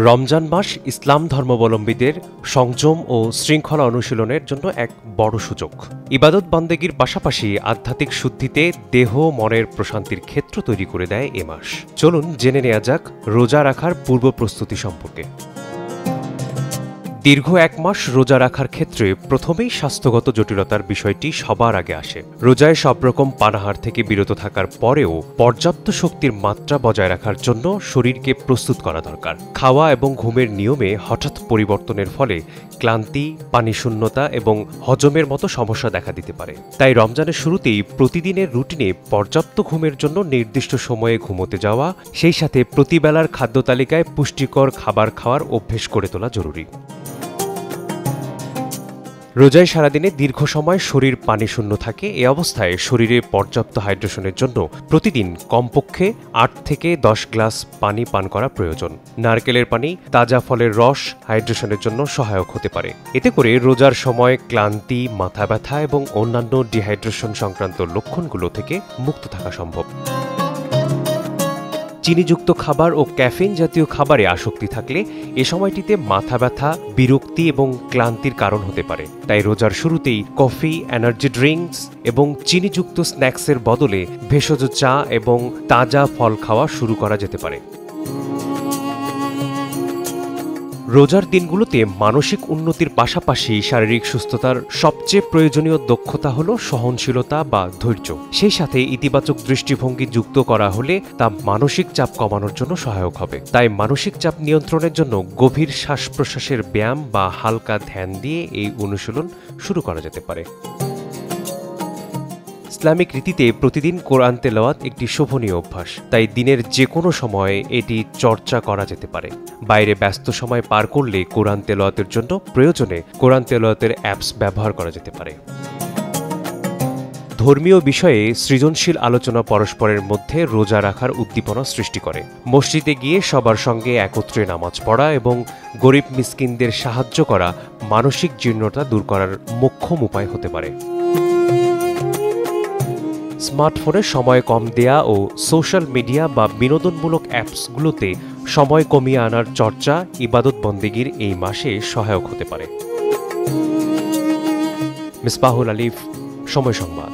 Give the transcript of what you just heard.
রমজান মাস ইসলাম ধর্মাবলম্বীদের সংযম ও শৃঙ্খলা অনুশীলনের জন্য এক বড় সুযোগ। ইবাদত বান্দেগীর পাশাপাশি আধ্যাত্মিক শুদ্ধিতে দেহ মনের প্রশান্তির ক্ষেত্র তৈরি করে দেয় এ মাস। চলুন জেনে নেওয়া যাক রোজা রাখার পূর্ব প্রস্তুতি সম্পর্কে। দীর্ঘ এক মাস রোজা রাখার ক্ষেত্রে প্রথমেই স্বাস্থ্যগত জটিলতার বিষয়টি সবার আগে আসে। রোজায় সব রকম পানাহার থেকে বিরত থাকার পরেও পর্যাপ্ত শক্তির মাত্রা বজায় রাখার জন্য শরীরকে প্রস্তুত করা দরকার। খাওয়া এবং ঘুমের নিয়মে হঠাৎ পরিবর্তনের ফলে ক্লান্তি, পানিশূন্যতা এবং হজমের মতো সমস্যা দেখা দিতে পারে। তাই রমজানের শুরুতেই প্রতিদিনের রুটিনে পর্যাপ্ত ঘুমের জন্য নির্দিষ্ট সময়ে ঘুমোতে যাওয়া, সেই সাথে প্রতিবেলার খাদ্য তালিকায় পুষ্টিকর খাবার খাওয়ার অভ্যেস করে তোলা জরুরি। রোজায় সারাদিনে দীর্ঘ সময় শরীর পানিশূন্য থাকে। এ অবস্থায় শরীরে পর্যাপ্ত হাইড্রেশনের জন্য প্রতিদিন কমপক্ষে ৮ থেকে ১০ গ্লাস পানি পান করা প্রয়োজন। নারকেলের পানি, তাজা ফলের রস হাইড্রেশনের জন্য সহায়ক হতে পারে। এতে করে রোজার সময় ক্লান্তি, মাথা ব্যথা এবং অন্যান্য ডিহাইড্রেশন সংক্রান্ত লক্ষণগুলো থেকে মুক্ত থাকা সম্ভব। চিনিযুক্ত খাবার ও ক্যাফিন জাতীয় খাবারে আসক্তি থাকলে এ সময়টিতে মাথা ব্যথা, বিরক্তি এবং ক্লান্তির কারণ হতে পারে। তাই রোজার শুরুতেই কফি, এনার্জি ড্রিঙ্কস এবং চিনিযুক্ত স্ন্যাক্সের বদলে ভেষজ চা এবং তাজা ফল খাওয়া শুরু করা যেতে পারে। রোজার দিনগুলোতে মানসিক উন্নতির পাশাপাশি শারীরিক সুস্থতার সবচেয়ে প্রয়োজনীয় দক্ষতা হল সহনশীলতা বা ধৈর্য। সেই সাথে ইতিবাচক দৃষ্টিভঙ্গি যুক্ত করা হলে তা মানসিক চাপ কমানোর জন্য সহায়ক হবে। তাই মানসিক চাপ নিয়ন্ত্রণের জন্য গভীর শ্বাস প্রশ্বাসের ব্যায়াম বা হালকা ধ্যান দিয়ে এই অনুশীলন শুরু করা যেতে পারে। ইসলামিক রীতিতে প্রতিদিন কোরআন তেলাওয়াত একটি শোভনীয় অভ্যাস, তাই দিনের যে কোনো সময়ে এটি চর্চা করা যেতে পারে। বাইরে ব্যস্ত সময় পার করলে কোরআন তেলাওয়াতের জন্য প্রয়োজনে কোরআন তেলাওয়াতের অ্যাপস ব্যবহার করা যেতে পারে। ধর্মীয় বিষয়ে সৃজনশীল আলোচনা পরস্পরের মধ্যে রোজা রাখার উদ্দীপনা সৃষ্টি করে। মসজিদে গিয়ে সবার সঙ্গে একত্রে নামাজ পড়া এবং গরিব মিসকিনদের সাহায্য করা মানসিক জীর্ণতা দূর করার মোক্ষম উপায় হতে পারে। স্মার্টফোনে সময় কম দেয়া ও সোশ্যাল মিডিয়া বা বিনোদনমূলক অ্যাপসগুলোতে সময় কমিয়ে আনার চর্চা ইবাদত বন্দেগীর এই মাসে সহায়ক হতে পারে। মিসবাহুল আলিফ, সময় সংবাদ।